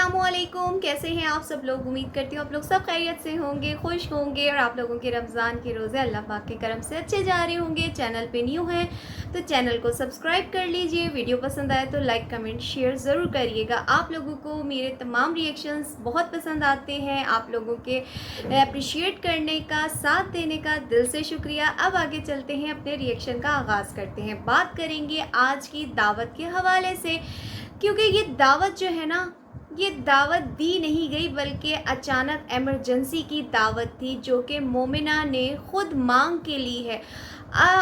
अस्सलामुअलैकुम, कैसे हैं आप सब लोग। उम्मीद करती हूँ आप लोग सब खैरियत से होंगे, खुश होंगे और आप लोगों के रमज़ान के रोज़े अल्लाह पाक के करम से अच्छे जा रहे होंगे। चैनल पे न्यू हैं तो चैनल को सब्सक्राइब कर लीजिए। वीडियो पसंद आए तो लाइक कमेंट शेयर ज़रूर करिएगा। आप लोगों को मेरे तमाम रिएक्शंस बहुत पसंद आते हैं। आप लोगों के अप्रिशिएट करने का, साथ देने का दिल से शुक्रिया। अब आगे चलते हैं, अपने रिएक्शन का आगाज़ करते हैं। बात करेंगे आज की दावत के हवाले से, क्योंकि ये दावत जो है ना, ये दावत दी नहीं गई बल्कि अचानक एमरजेंसी की दावत थी, जो कि मोमिना ने ख़ुद मांग के ली है।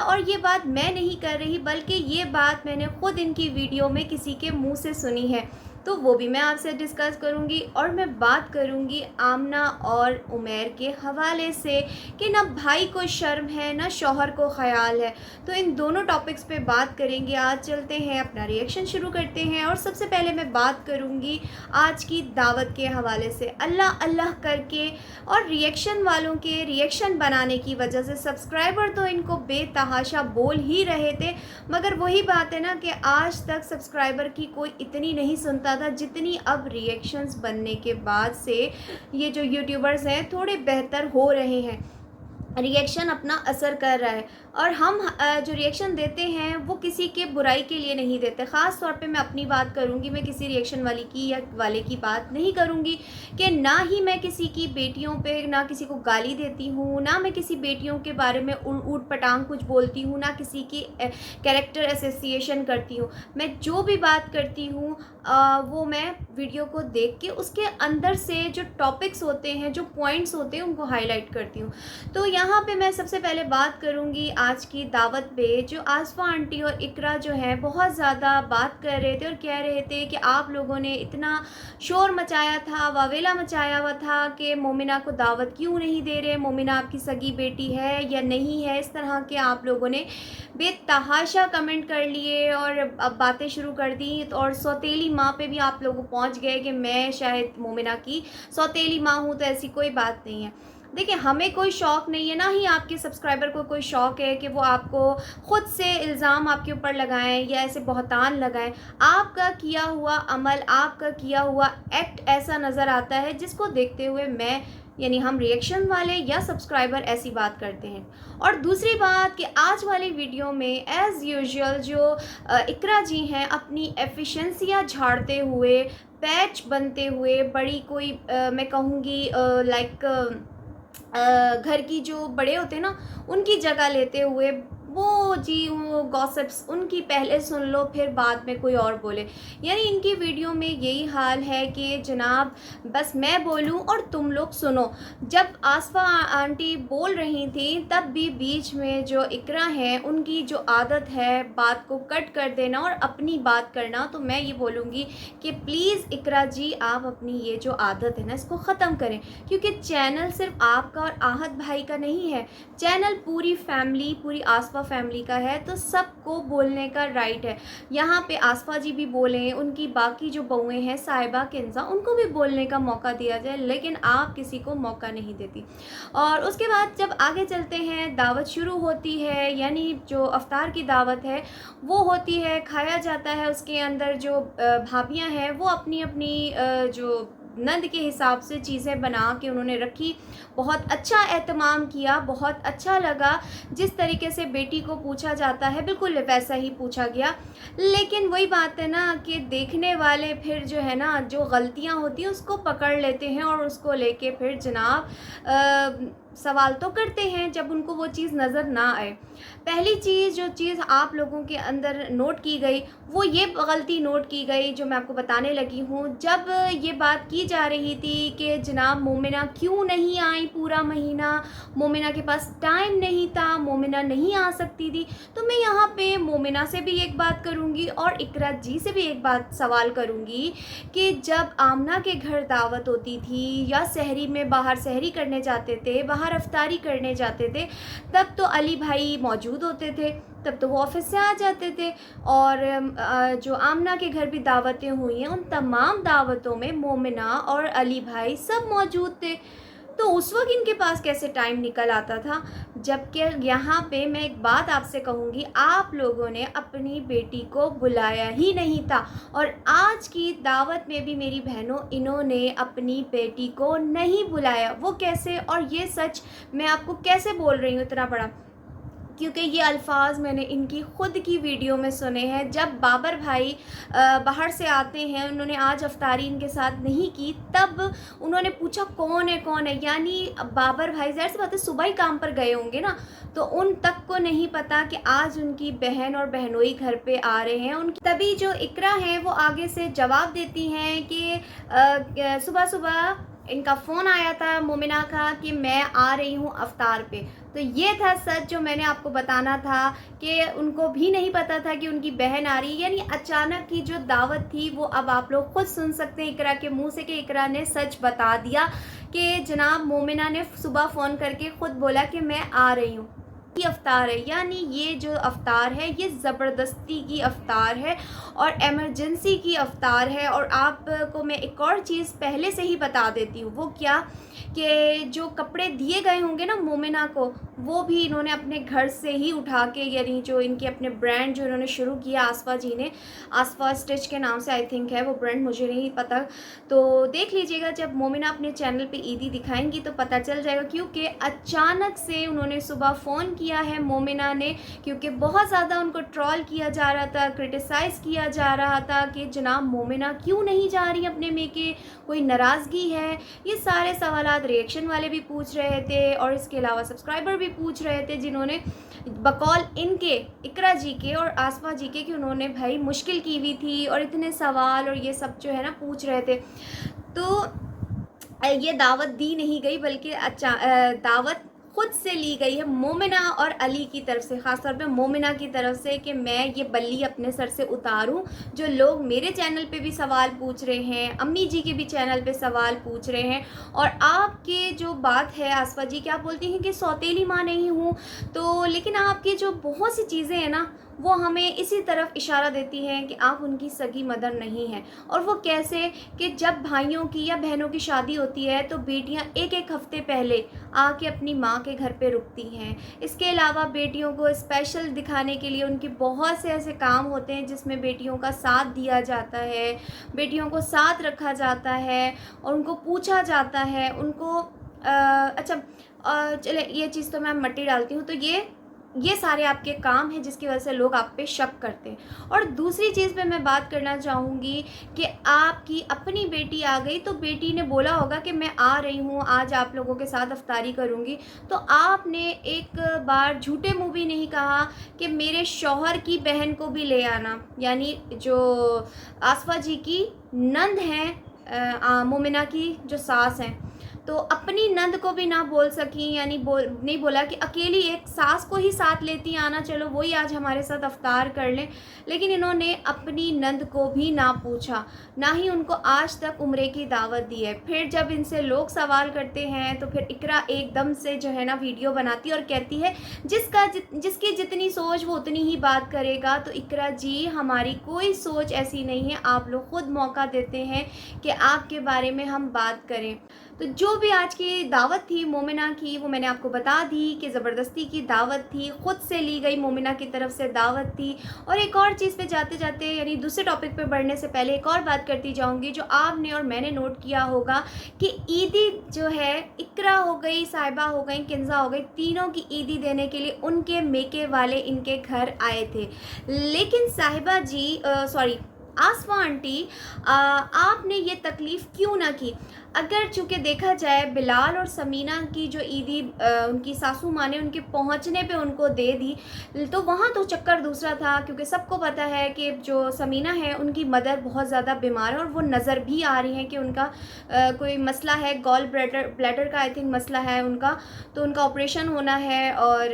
और ये बात मैं नहीं कर रही बल्कि ये बात मैंने ख़ुद इनकी वीडियो में किसी के मुंह से सुनी है, तो वो भी मैं आपसे डिस्कस करूँगी। और मैं बात करूँगी आमना और उमैर के हवाले से कि ना भाई को शर्म है ना शौहर को ख़याल है। तो इन दोनों टॉपिक्स पे बात करेंगे। आज चलते हैं, अपना रिएक्शन शुरू करते हैं। और सबसे पहले मैं बात करूँगी आज की दावत के हवाले से। अल्लाह अल्लाह करके और रिएक्शन वालों के रिएक्शन बनाने की वजह से सब्सक्राइबर तो इनको बेतहाशा बोल ही रहे थे, मगर वही बात है ना कि आज तक सब्सक्राइबर की कोई इतनी नहीं सुनता था जितनी अब रिएक्शंस बनने के बाद से ये जो यूट्यूबर्स हैं थोड़े बेहतर हो रहे हैं। रिएक्शन अपना असर कर रहा है और हम जो रिएक्शन देते हैं वो किसी के बुराई के लिए नहीं देते। ख़ास तौर पे मैं अपनी बात करूँगी, मैं किसी रिएक्शन वाली की या वाले की बात नहीं करूँगी कि ना ही मैं किसी की बेटियों पे ना किसी को गाली देती हूँ, ना मैं किसी बेटियों के बारे में ऊट पटांग कुछ बोलती हूँ, ना किसी की कैरेक्टर एसोसिएशन करती हूँ। मैं जो भी बात करती हूँ वो मैं वीडियो को देख के उसके अंदर से जो टॉपिक्स होते हैं, जो पॉइंट्स होते हैं, उनको हाईलाइट करती हूँ। तो यहाँ पे मैं सबसे पहले बात करूँगी आज की दावत पे। जो आसफ़ा आंटी और इकरा जो है बहुत ज़्यादा बात कर रहे थे और कह रहे थे कि आप लोगों ने इतना शोर मचाया था, वावेला मचाया हुआ था कि मोमिना को दावत क्यों नहीं दे रहे, मोमिना आपकी सगी बेटी है या नहीं है। इस तरह के आप लोगों ने बेतहाशा कमेंट कर लिए और अब बातें शुरू कर दी। तो और सौतेली माँ पे भी आप लोग पहुँच गए कि मैं शायद मोमिना की सौतेली माँ हूँ, तो ऐसी कोई बात नहीं है। देखिए, हमें कोई शौक़ नहीं है, ना ही आपके सब्सक्राइबर को कोई शौक़ है कि वो आपको ख़ुद से इल्ज़ाम आपके ऊपर लगाएं या ऐसे बहतान लगाएं। आपका किया हुआ अमल, आपका किया हुआ एक्ट ऐसा नज़र आता है जिसको देखते हुए मैं यानी हम रिएक्शन वाले या सब्सक्राइबर ऐसी बात करते हैं। और दूसरी बात कि आज वाली वीडियो में एज़ यूजुअल जो इकरा जी हैं अपनी एफिशिएंसियाँ झाड़ते हुए, पैच बनते हुए, बड़ी कोई मैं कहूँगी लाइक घर की जो बड़े होते हैं ना उनकी जगह लेते हुए, वो जी वो गॉसिप्स उनकी पहले सुन लो फिर बाद में कोई और बोले। यानी इनकी वीडियो में यही हाल है कि जनाब बस मैं बोलूं और तुम लोग सुनो। जब आसफ़ा आंटी बोल रही थी तब भी बीच में जो इकरा हैं उनकी जो आदत है बात को कट कर देना और अपनी बात करना, तो मैं ये बोलूँगी कि प्लीज़ इकरा जी आप अपनी ये जो आदत है ना इसको ख़त्म करें, क्योंकि चैनल सिर्फ आपका और आहत भाई का नहीं है, चैनल पूरी फैमिली, पूरी आसफ़ा फैमिली का है। तो सबको बोलने का राइट है। यहाँ पे आसफ़ा जी भी बोलें, उनकी बाकी जो बहुएं हैं साहिबा किन्ज़ा, उनको भी बोलने का मौका दिया जाए, लेकिन आप किसी को मौका नहीं देती। और उसके बाद जब आगे चलते हैं, दावत शुरू होती है, यानी जो अफ्तार की दावत है वो होती है, खाया जाता है। उसके अंदर जो भाभियाँ हैं वो अपनी अपनी जो नंद के हिसाब से चीज़ें बना के उन्होंने रखी। बहुत अच्छा एहतमाम किया, बहुत अच्छा लगा। जिस तरीके से बेटी को पूछा जाता है बिल्कुल वैसा ही पूछा गया। लेकिन वही बात है ना कि देखने वाले फिर जो है ना जो गलतियां होती हैं उसको पकड़ लेते हैं और उसको लेके फिर जनाब सवाल तो करते हैं जब उनको वो चीज़ नज़र ना आए। पहली चीज़ जो चीज़ आप लोगों के अंदर नोट की गई वो ये गलती नोट की गई जो मैं आपको बताने लगी हूँ। जब ये बात की जा रही थी कि जनाब मोमिना क्यों नहीं आई पूरा महीना, मोमिना के पास टाइम नहीं था, मोमिना नहीं आ सकती थी, तो मैं यहाँ पे मोमिना से भी एक बात करूँगी और इकरा जी से भी एक बात सवाल करूँगी कि जब आमना के घर दावत होती थी या सहरी में बाहर सहरी करने जाते थे, बाहर अफ्तारी करने जाते थे, तब तो अली भाई मौजूद होते थे, तब तो वो ऑफिस से आ जाते थे। और जो आमना के घर भी दावतें हुई हैं उन तमाम दावतों में मोमिना और अली भाई सब मौजूद थे। तो उस वक्त इनके पास कैसे टाइम निकल आता था। जबकि यहाँ पे मैं एक बात आपसे कहूँगी, आप लोगों ने अपनी बेटी को बुलाया ही नहीं था, और आज की दावत में भी मेरी बहनों इन्होंने अपनी बेटी को नहीं बुलाया। वो कैसे, और ये सच मैं आपको कैसे बोल रही हूँ इतना बड़ा, क्योंकि ये अल्फाज मैंने इनकी ख़ुद की वीडियो में सुने हैं। जब बाबर भाई बाहर से आते हैं, उन्होंने आज अफ्तारी इनके साथ नहीं की, तब उन्होंने पूछा कौन है, यानी बाबर भाई ज़ाहिर सी बात है सुबह ही काम पर गए होंगे ना, तो उन तक को नहीं पता कि आज उनकी बहन और बहनोई घर पे आ रहे हैं। उनकी तभी जो इकरा हैं वो आगे से जवाब देती हैं कि सुबह सुबह इनका फ़ोन आया था मोमिना का कि मैं आ रही हूँ अफ्तार पे। तो ये था सच जो मैंने आपको बताना था, कि उनको भी नहीं पता था कि उनकी बहन आ रही है। यानी अचानक की जो दावत थी वो अब आप लोग खुद सुन सकते हैं इकरा के मुंह से, कि इकरा ने सच बता दिया कि जनाब मोमिना ने सुबह फ़ोन करके ख़ुद बोला कि मैं आ रही हूँ। की अफ्तार है, यानी ये जो अफ्तार है ये ज़बरदस्ती की अफ्तार है और एमरजेंसी की अफ्तार है। और आपको मैं एक और चीज़ पहले से ही बता देती हूँ, वो क्या, कि जो कपड़े दिए गए होंगे ना मोमिना को, वो भी इन्होंने अपने घर से ही उठा के, यानी जो इनके अपने ब्रांड जो इन्होंने शुरू किया आसफा जी ने, आसफा स्टिच के नाम से आई थिंक है वो ब्रांड, मुझे नहीं पता, तो देख लीजिएगा जब मोमिना अपने चैनल पे ईदी दिखाएंगी तो पता चल जाएगा। क्योंकि अचानक से उन्होंने सुबह फ़ोन किया है मोमिना ने, क्योंकि बहुत ज़्यादा उनको ट्रोल किया जा रहा था, क्रिटिसाइज़ किया जा रहा था कि जनाब मोमिना क्यों नहीं जा रही अपने मेके, कोई नाराज़गी है। ये सारे सवालात रिएक्शन वाले भी पूछ रहे थे, और इसके अलावा सब्सक्राइबर भी पूछ रहे थे, जिन्होंने बकौल इनके इकरा जी के और आसफा जी के, कि उन्होंने भाई मुश्किल की हुई थी और इतने सवाल और ये सब जो है ना पूछ रहे थे। तो ये दावत दी नहीं गई, बल्कि दावत खुद से ली गई है मोमिना और अली की तरफ से, ख़ास तौर पे मोमिना की तरफ से, कि मैं ये बल्ली अपने सर से उतारूं। जो लोग मेरे चैनल पे भी सवाल पूछ रहे हैं, अम्मी जी के भी चैनल पे सवाल पूछ रहे हैं, और आपके जो बात है आसफा जी, क्या बोलती हैं कि सौतेली माँ नहीं हूँ, तो लेकिन आपकी जो बहुत सी चीज़ें हैं ना वो हमें इसी तरफ इशारा देती हैं कि आप उनकी सगी मदर नहीं हैं। और वो कैसे, कि जब भाइयों की या बहनों की शादी होती है तो बेटियां एक एक हफ्ते पहले आके अपनी माँ के घर पे रुकती हैं। इसके अलावा बेटियों को स्पेशल दिखाने के लिए उनके बहुत से ऐसे काम होते हैं जिसमें बेटियों का साथ दिया जाता है, बेटियों को साथ रखा जाता है और उनको पूछा जाता है, उनको अच्छा चले ये चीज़ तो मैं मट्टी डालती हूँ। तो ये सारे आपके काम हैं जिसकी वजह से लोग आप पे शक करते हैं। और दूसरी चीज़ पे मैं बात करना चाहूँगी कि आपकी अपनी बेटी आ गई, तो बेटी ने बोला होगा कि मैं आ रही हूँ, आज आप लोगों के साथ अफ्तारी करूँगी, तो आपने एक बार झूठे मुँह भी नहीं कहा कि मेरे शौहर की बहन को भी ले आना, यानी जो आसफा जी की नंद हैं, मोमिना की जो सास हैं, तो अपनी नंद को भी ना बोल सकी, यानी नहीं बोला कि अकेली एक सास को ही साथ लेती आना, चलो वही आज हमारे साथ अफ्तार कर लें। लेकिन इन्होंने अपनी नंद को भी ना पूछा, ना ही उनको आज तक उम्रे की दावत दी है। फिर जब इनसे लोग सवाल करते हैं तो फिर इकरा एकदम से जो है ना वीडियो बनाती है और कहती है जिसकी जितनी सोच वो उतनी ही बात करेगा। तो इकरा जी, हमारी कोई सोच ऐसी नहीं है, आप लोग खुद मौका देते हैं कि आपके बारे में हम बात करें। तो जो भी आज की दावत थी मोमिना की, वो मैंने आपको बता दी कि ज़बरदस्ती की दावत थी, ख़ुद से ली गई मोमिना की तरफ से दावत थी। और एक और चीज़ पे जाते जाते, यानी दूसरे टॉपिक पे बढ़ने से पहले एक और बात करती जाऊंगी, जो आपने और मैंने नोट किया होगा कि ईदी जो है, इकरा हो गई, साहिबा हो गई, किंजा हो गई, तीनों की ईदी देने के लिए उनके मेके वाले इनके घर आए थे। लेकिन साहिबा जी आसफा आंटी, आपने ये तकलीफ़ क्यों ना की? अगर चूँकि देखा जाए बिलाल और समीना की जो ईदी उनकी सासू माँ ने उनके पहुँचने पे उनको दे दी, तो वहाँ तो चक्कर दूसरा था, क्योंकि सबको पता है कि जो समीना है उनकी मदर बहुत ज़्यादा बीमार है और वो नज़र भी आ रही है कि उनका कोई मसला है, गॉल ब्लैडर का आई थिंक मसला है उनका, तो उनका ऑपरेशन होना है। और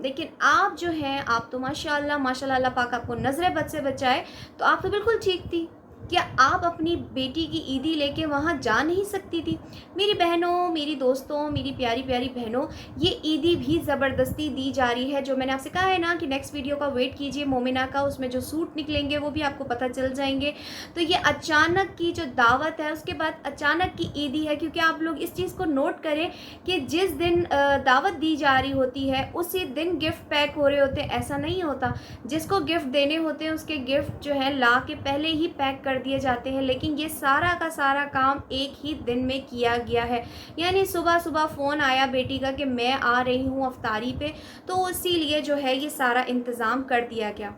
लेकिन आप जो हैं, आप तो माशाल्लाह माशाल्लाह, अल्लाह पाक आपको नज़र बद से बचाए, तो आप तो बिल्कुल ठीक थी, क्या आप अपनी बेटी की ईदी लेके वहाँ जा नहीं सकती थी? मेरी बहनों, मेरी दोस्तों, मेरी प्यारी प्यारी बहनों, ये ईदी भी ज़बरदस्ती दी जा रही है। जो मैंने आपसे कहा है ना कि नेक्स्ट वीडियो का वेट कीजिए मोमिना का, उसमें जो सूट निकलेंगे वो भी आपको पता चल जाएंगे। तो ये अचानक की जो दावत है, उसके बाद अचानक की ईदी है, क्योंकि आप लोग इस चीज़ को नोट करें कि जिस दिन दावत दी जा रही होती है उसी दिन गिफ्ट पैक हो रहे होते हैं। ऐसा नहीं होता, जिसको गिफ्ट देने होते हैं उसके गिफ्ट जो है ला के पहले ही पैक कर दिए जाते हैं, लेकिन ये सारा का सारा काम एक ही दिन में किया गया है। यानी सुबह सुबह फ़ोन आया बेटी का कि मैं आ रही हूँ अफ्तारी पे, तो इसीलिए जो है ये सारा इंतज़ाम कर दिया गया।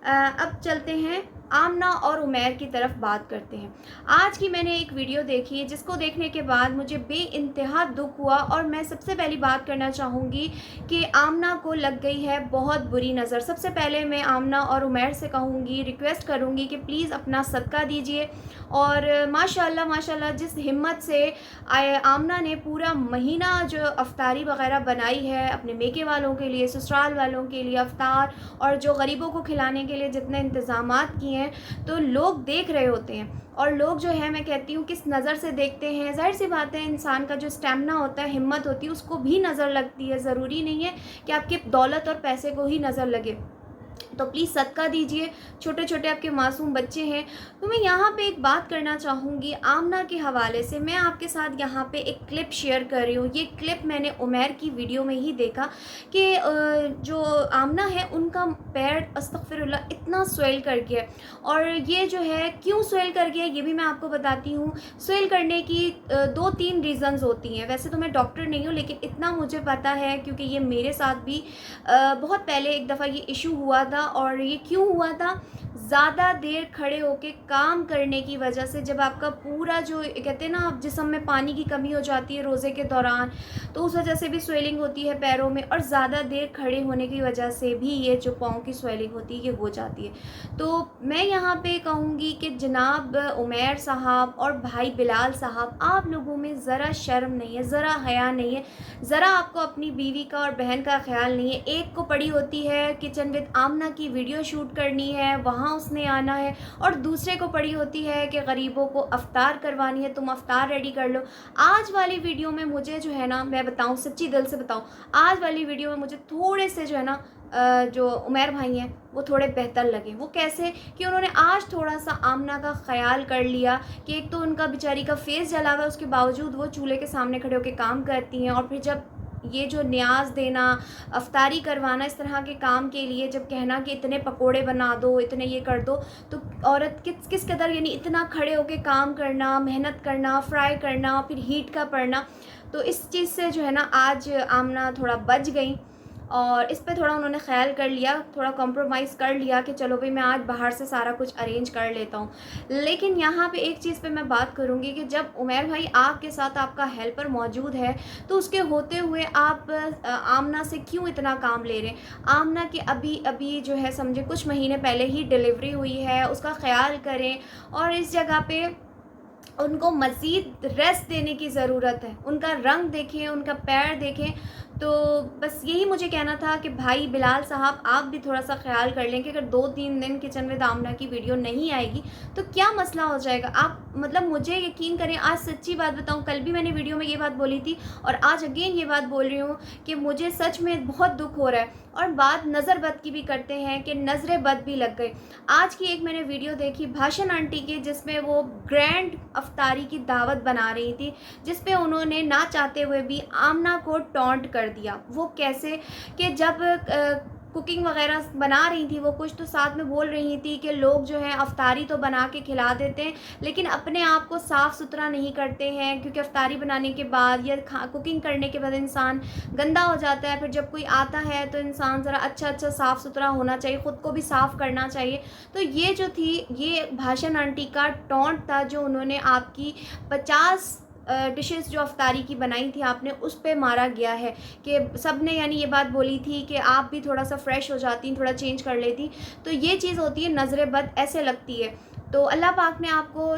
अब चलते हैं आमना और उमैर की तरफ बात करते हैं। आज की मैंने एक वीडियो देखी है जिसको देखने के बाद मुझे बेइंतहा दुख हुआ, और मैं सबसे पहली बात करना चाहूँगी कि आमना को लग गई है बहुत बुरी नज़र। सबसे पहले मैं आमना और उमैर से कहूँगी, रिक्वेस्ट करूँगी कि प्लीज़ अपना सदका दीजिए। और माशाल्लाह माशाल्लाह जिस हिम्मत से आमना ने पूरा महीना जो अफ्तारी वग़ैरह बनाई है अपने मेके वालों के लिए, ससुराल वालों के लिए अफ्तार, और जो गरीबों को खिलाने के लिए जितने इंतज़ामात किए हैं, तो लोग देख रहे होते हैं। और लोग जो है, मैं कहती हूँ, किस नज़र से देखते हैं। ज़ाहिर सी बात है, इंसान का जो स्टेमिना होता है, हिम्मत होती है, उसको भी नज़र लगती है। ज़रूरी नहीं है कि आपके दौलत और पैसे को ही नज़र लगे। तो प्लीज़ सदका दीजिए, छोटे छोटे आपके मासूम बच्चे हैं। तो मैं यहाँ पे एक बात करना चाहूँगी आमना के हवाले से। मैं आपके साथ यहाँ पे एक क्लिप शेयर कर रही हूँ। ये क्लिप मैंने उमैर की वीडियो में ही देखा कि जो आमना है उनका पैर अस्तगफिरुल्लाह इतना स्वेल कर गया है। और ये जो है क्यों स्वेल कर गया ये भी मैं आपको बताती हूँ। स्वेल करने की 2-3 रीज़न्स होती हैं। वैसे तो मैं डॉक्टर नहीं हूँ, लेकिन इतना मुझे पता है क्योंकि ये मेरे साथ भी बहुत पहले एक दफ़ा ये इशू हुआ था। और ये क्यों हुआ था? ज़्यादा देर खड़े होके काम करने की वजह से, जब आपका पूरा जो कहते हैं ना, आप जिस्म में पानी की कमी हो जाती है रोज़े के दौरान, तो उस वजह से भी स्वेलिंग होती है पैरों में। और ज़्यादा देर खड़े होने की वजह से भी ये जो पाँव की स्वेलिंग होती है ये हो जाती है। तो मैं यहाँ पे कहूँगी कि जनाब उमैर साहब और भाई बिलाल साहब, आप लोगों में ज़रा शर्म नहीं है, ज़रा हया नहीं है, ज़रा आपको अपनी बीवी का और बहन का ख्याल नहीं है। एक को पड़ी होती है किचन विद आमना की वीडियो शूट करनी है, वहाँ उसने आना है, और दूसरे को पड़ी होती है कि गरीबों को अफ्तार करवानी है, तुम अफ्तार रेडी कर लो। आज वाली वीडियो में मुझे जो है ना, मैं बताऊँ सच्ची दिल से बताऊँ, आज वाली वीडियो में मुझे थोड़े से जो है ना जो उमैर भाई हैं वो थोड़े बेहतर लगे। वो कैसे कि उन्होंने आज थोड़ा सा आमना का ख्याल कर लिया कि एक तो उनका बेचारी का फेस जला हुआ है, उसके बावजूद वो चूल्हे के सामने खड़े होकर काम करती हैं। और फिर जब ये जो न्याज देना, अफ्तारी करवाना, इस तरह के काम के लिए जब कहना कि इतने पकोड़े बना दो, इतने ये कर दो, तो औरत किस कदर, यानी इतना खड़े होके काम करना, मेहनत करना, फ्राई करना, फिर हीट का पड़ना। तो इस चीज़ से जो है ना आज आमना थोड़ा बच गई, और इस पे थोड़ा उन्होंने ख्याल कर लिया, थोड़ा कॉम्प्रोमाइज़ कर लिया कि चलो भाई मैं आज बाहर से सारा कुछ अरेंज कर लेता हूँ। लेकिन यहाँ पे एक चीज़ पे मैं बात करूँगी कि जब उमैर भाई आपके साथ आपका हेल्पर मौजूद है, तो उसके होते हुए आप आमना से क्यों इतना काम ले रहे हैं? आमना की अभी अभी जो है समझे कुछ महीने पहले ही डिलीवरी हुई है, उसका ख्याल करें। और इस जगह पे उनको मज़ीद रेस्ट देने की ज़रूरत है। उनका रंग देखें, उनका पैर देखें। तो बस यही मुझे कहना था कि भाई बिलाल साहब, आप भी थोड़ा सा ख्याल कर लें कि अगर 2-3 दिन किचन विद आमना की वीडियो नहीं आएगी तो क्या मसला हो जाएगा। आप मतलब मुझे यकीन करें, आज सच्ची बात बताऊं, कल भी मैंने वीडियो में ये बात बोली थी और आज अगेन ये बात बोल रही हूँ कि मुझे सच में बहुत दुख हो रहा है। और बात नज़र बद की भी करते हैं कि नज़रें बद भी लग गई। आज की एक मैंने वीडियो देखी भाषण आंटी की, जिसमें वो ग्रैंड अफ्तारी की दावत बना रही थी, जिस पे उन्होंने ना चाहते हुए भी आमना को टॉन्ट कर दिया। वो कैसे कि जब कुकिंग वगैरह बना रही थी वो कुछ, तो साथ में बोल रही थी कि लोग जो हैं अफ्तारी तो बना के खिला देते हैं लेकिन अपने आप को साफ़ सुथरा नहीं करते हैं, क्योंकि अफ्तारी बनाने के बाद या कुकिंग करने के बाद इंसान गंदा हो जाता है। फिर जब कोई आता है तो इंसान ज़रा अच्छा साफ़ सुथरा होना चाहिए, ख़ुद को भी साफ़ करना चाहिए। तो ये जो थी, ये भाषण आंटी का टॉन्ट था जो उन्होंने आपकी 50 डिशेस जो अफ्तारी की बनाई थी आपने, उस पे मारा गया है कि सब ने यानी ये बात बोली थी कि आप भी थोड़ा सा फ्रेश हो जाती, थोड़ा चेंज कर लेती। तो ये चीज़ होती है नज़र बद, ऐसे लगती है। تو اللہ پاک نے آپ کو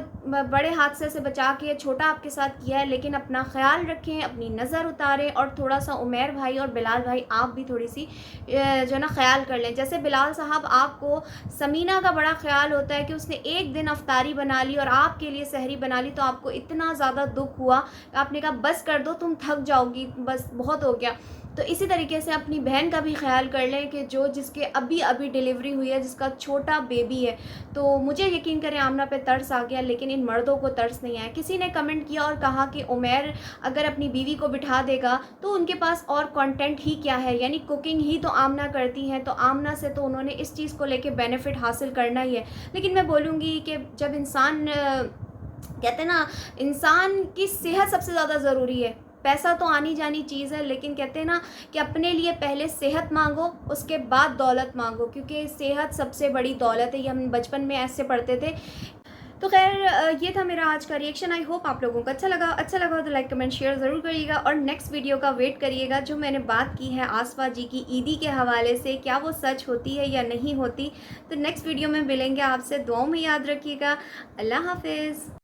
بڑے حادثے سے بچا کے چھوٹا آپ کے ساتھ کیا ہے، لیکن اپنا خیال رکھیں، اپنی نظر اتاریں، اور تھوڑا سا عمیر بھائی اور بلال بھائی آپ بھی تھوڑی سی جو ہے نا خیال کر لیں. جیسے بلال صاحب آپ کو سمینہ کا بڑا خیال ہوتا ہے کہ اس نے ایک دن افطاری بنا لی اور آپ کے لیے سحری بنا لی، تو آپ کو اتنا زیادہ دکھ ہوا، آپ نے کہا بس کر دو، تم تھک جاؤ گی، بس بہت ہو گیا. تو اسی طریقے سے اپنی بہن کا بھی خیال کر لیں کہ جس کے ابھی ابھی ڈیلیوری ہوئی ہے، جس کا چھوٹا بیبی ہے. تو مجھے یقین کریں آمنہ پہ ترس آ گیا، لیکن ان مردوں کو ترس نہیں آیا. کسی نے کمنٹ کیا اور کہا کہ عمیر اگر اپنی بیوی کو بٹھا دے گا تو ان کے پاس اور کنٹینٹ ہی کیا ہے، یعنی کوکنگ ہی تو آمنہ کرتی ہیں، تو آمنہ سے تو انہوں نے اس چیز کو لے کے بینیفٹ حاصل کرنا ہی ہے. لیکن میں بولوں گی کہ جب انسان کہتے ہیں نا، انسان کی صحت سب سے زیادہ ضروری ہے. پیسہ تو آنی جانی چیز ہے، لیکن کہتے ہیں نا کہ اپنے لیے پہلے صحت مانگو، اس کے بعد دولت مانگو، کیونکہ صحت سب سے بڑی دولت ہے. یہ ہم بچپن میں ایسے پڑھتے تھے. تو خیر یہ تھا میرا آج کا ریئیکشن. آئی ہوپ آپ لوگوں کو اچھا لگا تو لائک کمنٹ شیئر ضرور کریے گا، اور نیکسٹ ویڈیو کا ویٹ کریے گا. جو میں نے بات کی ہے آصفہ جی کی عیدی کے حوالے سے، کیا وہ سچ ہوتی ہے یا نہیں ہوتی؟ تو نیکسٹ ویڈیو میں ملیں گے آپ سے. دعاؤں میں یاد رکھیے گا. اللہ حافظ.